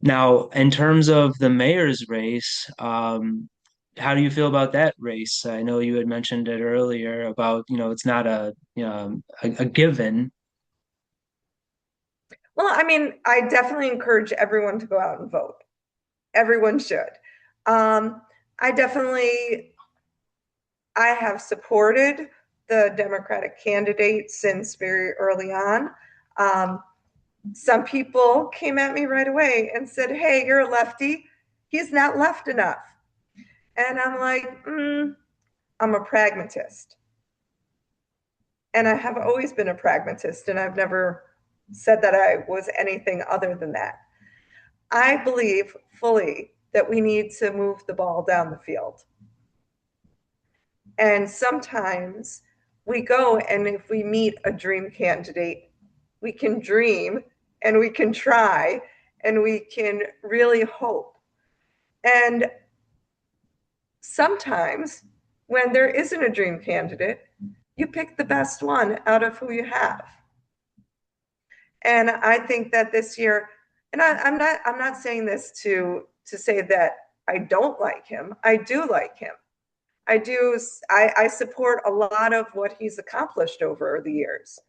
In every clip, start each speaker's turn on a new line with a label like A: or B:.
A: Now, in terms of the mayor's race, how do you feel about that race? I know you had mentioned it earlier about, it's not a given.
B: Well, I mean, I definitely encourage everyone to go out and vote. Everyone should. Um, I definitely, I have supported the Democratic candidate since very early on. Um, some people came at me right away and said, "Hey, you're a lefty. He's not left enough." And I'm like, I'm a pragmatist. And I have always been a pragmatist, and I've never said that I was anything other than that. I believe fully that we need to move the ball down the field. And sometimes we go, and if we meet a dream candidate, we can dream and we can try and we can really hope. And sometimes when there isn't a dream candidate, you pick the best one out of who you have. And I think that this year, and I'm not saying this to say that I don't like him. I do like him. I support a lot of what he's accomplished over the years.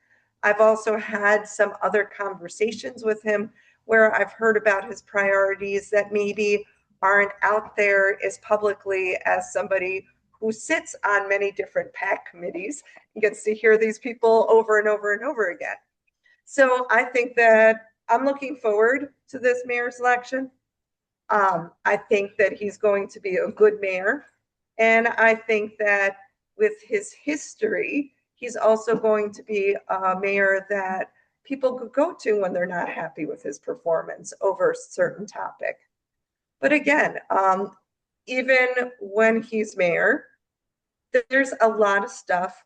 B: I've also had some other conversations with him where I've heard about his priorities that maybe aren't out there as publicly as somebody who sits on many different PAC committees and gets to hear these people over and over and over again. So I think that I'm looking forward to this mayor's election. I think that he's going to be a good mayor. And I think that with his history, he's also going to be a mayor that people could go to when they're not happy with his performance over a certain topic. But again, even when he's mayor, there's a lot of stuff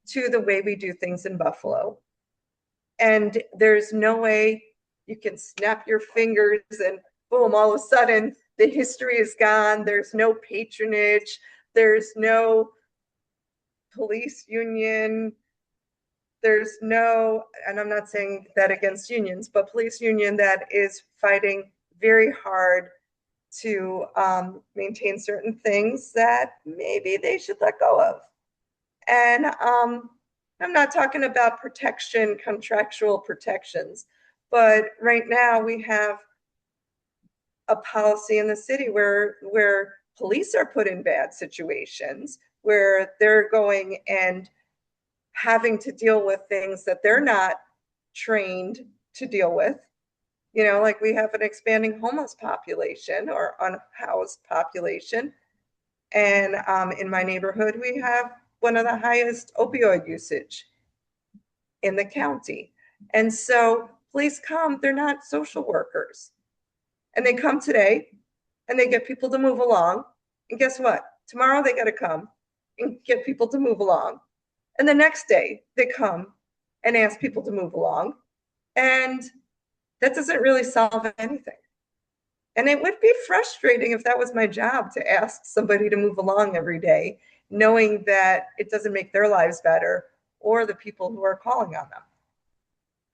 B: to the way we do things in Buffalo. And there's no way you can snap your fingers and boom, all of a sudden the history is gone. There's no patronage. There's no police union. There's no, and I'm not saying that against unions, but police union that is fighting very hard to maintain certain things that maybe they should let go of. And I'm not talking about protection, contractual protections, but right now we have a policy in the city where police are put in bad situations, where they're going and having to deal with things that they're not trained to deal with. You know, like we have an expanding homeless population or unhoused population. And in my neighborhood, we have one of the highest opioid usage in the county. And so police come, they're not social workers. And they come today and they get people to move along. And guess what? Tomorrow they got to come and get people to move along. And the next day they come and ask people to move along. And that doesn't really solve anything. And it would be frustrating if that was my job to ask somebody to move along every day, knowing that it doesn't make their lives better or the people who are calling on them.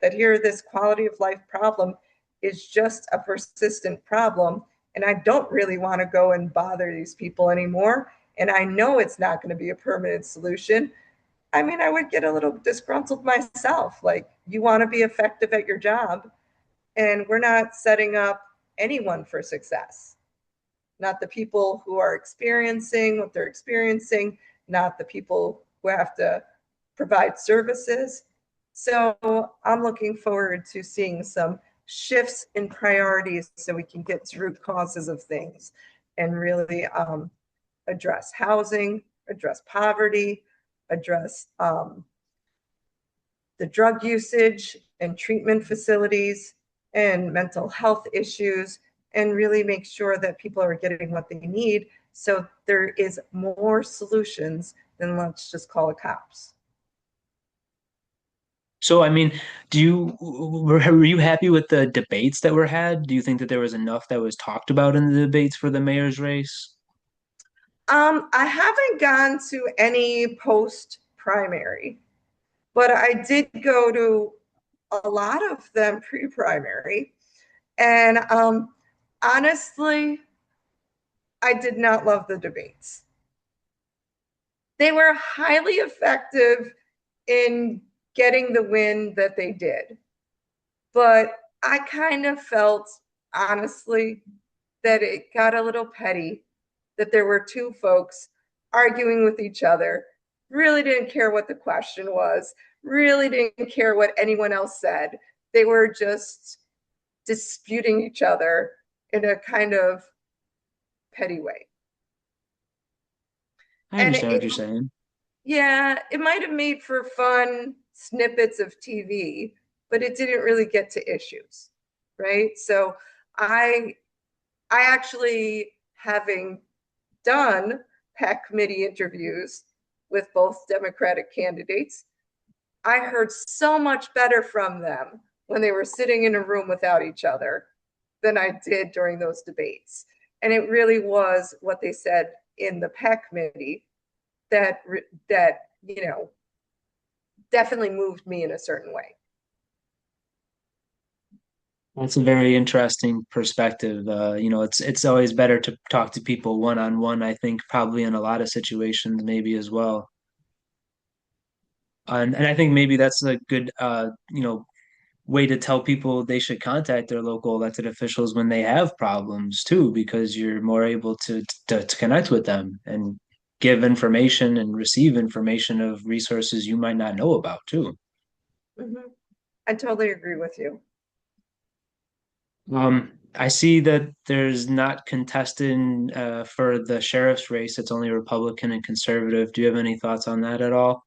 B: That here, this quality of life problem is just a persistent problem. And I don't really want to go and bother these people anymore. And I know it's not going to be a permanent solution. I mean, I would get a little disgruntled myself. Like, you want to be effective at your job, and we're not setting up anyone for success. Not the people who are experiencing what they're experiencing, not the people who have to provide services. So I'm looking forward to seeing some shifts in priorities so we can get to root causes of things and really address housing, address poverty, address the drug usage and treatment facilities and mental health issues, and really make sure that people are getting what they need so there is more solutions than let's just call the cops.
A: So, I mean, were you happy with the debates that were had? Do you think that there was enough that was talked about in the debates for the mayor's race?
B: I haven't gone to any post primary, but I did go to a lot of them pre primary. And honestly, I did not love the debates. They were highly effective in getting the win that they did. But I kind of felt, honestly, that it got a little petty, that there were two folks arguing with each other, really didn't care what the question was, really didn't care what anyone else said. They were just disputing each other in a kind of petty way.
A: I
B: And
A: understand what you're saying.
B: yeah, it might have made for fun snippets of TV, but it didn't really get to issues, right? So I I actually, having done PAC committee interviews with both Democratic candidates, I heard so much better from them when they were sitting in a room without each other than I did during those debates. And it really was what they said in the PAC committee that that definitely moved me in a certain way.
A: That's a very interesting perspective. It's always better to talk to people one on one, I think, probably in a lot of situations, maybe as well. And I think maybe that's a good way to tell people they should contact their local elected officials when they have problems too, because you're more able to connect with them and give information and receive information of resources you might not know about too.
B: Mm-hmm. I totally agree with you.
A: I see that there's not contested for the sheriff's race. It's only Republican and conservative. Do you have any thoughts on that at all?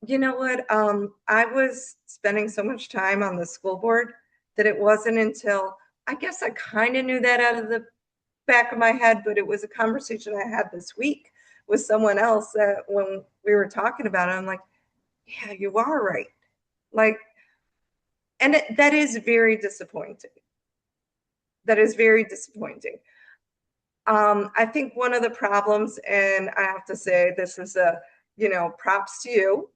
B: You know what? I was spending so much time on the school board that it wasn't until I guess I kind of knew that out of the back of my head, but it was a conversation I had this week with someone else that when we were talking about it, I'm like, yeah, you are right. Like, and that is very disappointing. That is very disappointing. I think one of the problems, and I have to say, this is props to you.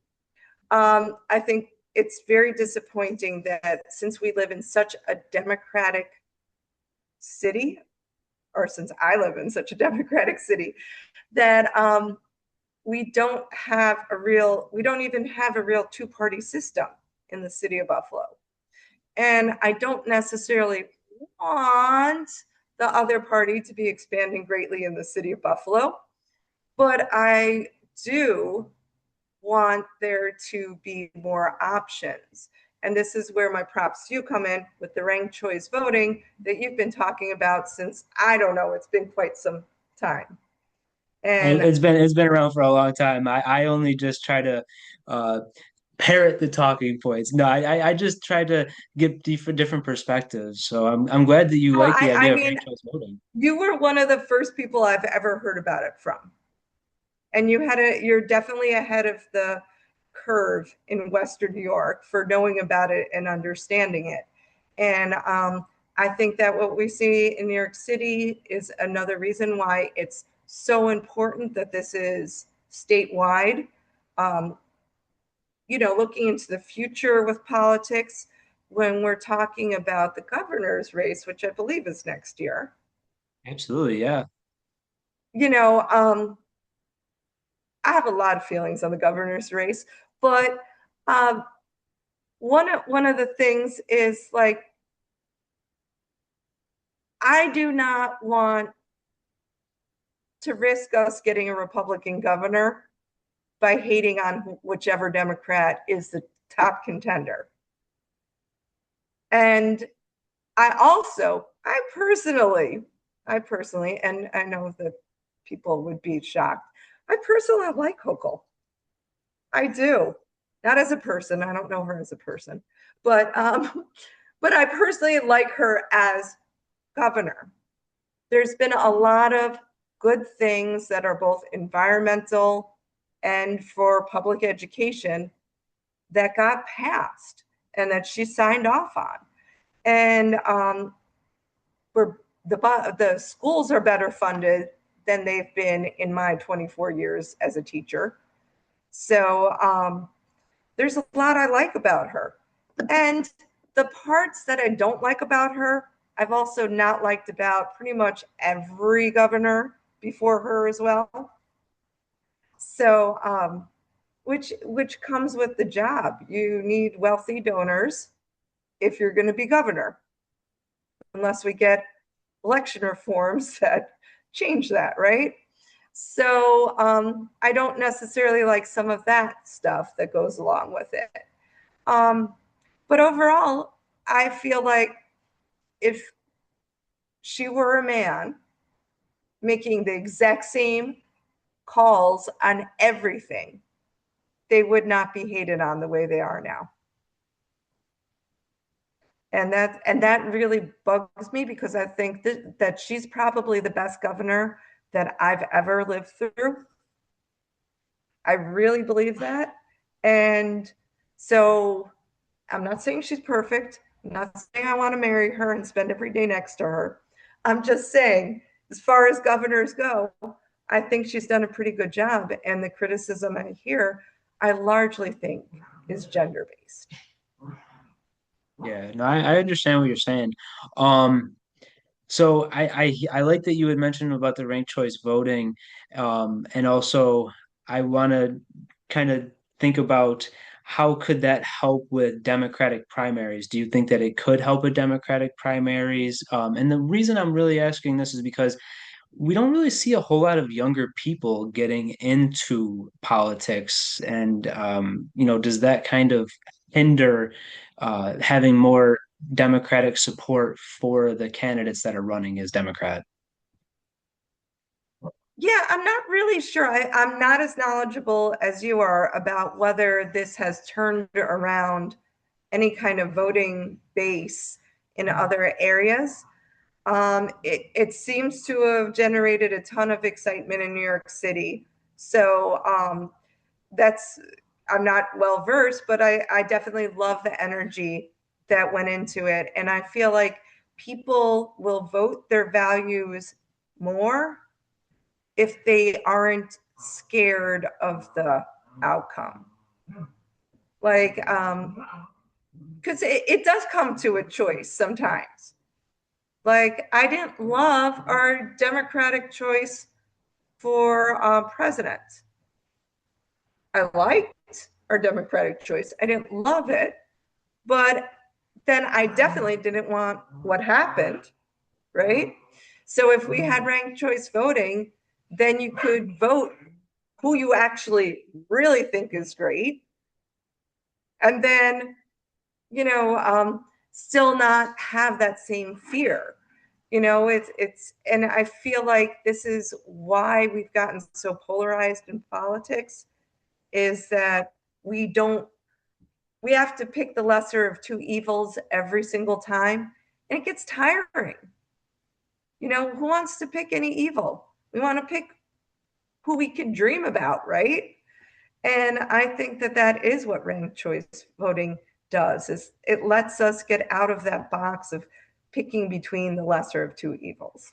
B: I think it's very disappointing that since we live in such a democratic city, or since I live in such a democratic city, that we don't even have a real two-party system in the city of Buffalo. And I don't necessarily want the other party to be expanding greatly in the city of Buffalo, but I do want there to be more options. And this is where my props to you come in with the ranked choice voting that you've been talking about since, I don't know, it's been quite some time. And
A: It's been around for a long time. I only just try to uh, parrot the talking points. No, I just try to get different perspectives. So I'm glad that you
B: well,
A: like the
B: I
A: idea of
B: mean,
A: ranked choice voting.
B: you were one of the first people I've ever heard about it from. And you're definitely ahead of the curve in Western New York for knowing about it and understanding it. And I think that what we see in New York City is another reason why it's so important that this is statewide. Um, Looking into the future with politics, when we're talking about the governor's race, which I believe is next year,
A: Absolutely, yeah.
B: you know, I have a lot of feelings on the governor's race, but um, one of the things is like I do not want to risk us getting a Republican governor by hating on whichever Democrat is the top contender. And I personally, and I know that people would be shocked. I personally like Hochul. I do. Not as a person. I don't know her as a person, but but I personally like her as governor. There's been a lot of good things that are both environmental and for public education that got passed and that she signed off on. And we're, the schools are better funded than they've been in my 24 years as a teacher. So there's a lot I like about her. And the parts that I don't like about her I've also not liked about pretty much every governor before her as well. So, which comes with the job. You need wealthy donors if you're going to be governor, unless we get election reforms that change that, right? So I don't necessarily like some of that stuff that goes along with it. Um, but overall, I feel like if she were a man making the exact same calls on everything, they would not be hated on the way they are now. And that really bugs me because I think that she's probably the best governor that I've ever lived through. I really believe that. And so I'm not saying she's perfect. I'm not saying I want to marry her and spend every day next to her. I'm just saying, as far as governors go, I think she's done a pretty good job. And the criticism I hear, I largely think is gender based.
A: Yeah, no, I understand what you're saying. Um, so I like that you had mentioned about the ranked choice voting, and also I want to kind of think about how could that help with Democratic primaries? Do you think that it could help with Democratic primaries? And the reason I'm really asking this is because we don't really see a whole lot of younger people getting into politics, and does that kind of hinder having more Democratic support for the candidates that are running as Democrat?
B: Yeah, I'm not really sure. I'm not as knowledgeable as you are about whether this has turned around any kind of voting base in other areas. It seems to have generated a ton of excitement in New York City. So that's, I'm not well versed, but I definitely love the energy that went into it. And I feel like people will vote their values more if they aren't scared of the outcome. Like, because it does come to a choice sometimes. Like, I didn't love our Democratic choice for president. I liked our Democratic choice. I didn't love it, but then I definitely didn't want what happened, right? So if we had ranked choice voting, then you could vote who you actually really think is great, and then still not have that same fear. And I feel like this is why we've gotten so polarized in politics, is that we don't we have to pick the lesser of two evils every single time, and it gets tiring. Who wants to pick any evil? We want to pick who we can dream about, right? And I think that that is what ranked choice voting does, is it lets us get out of that box of picking between the lesser of two evils.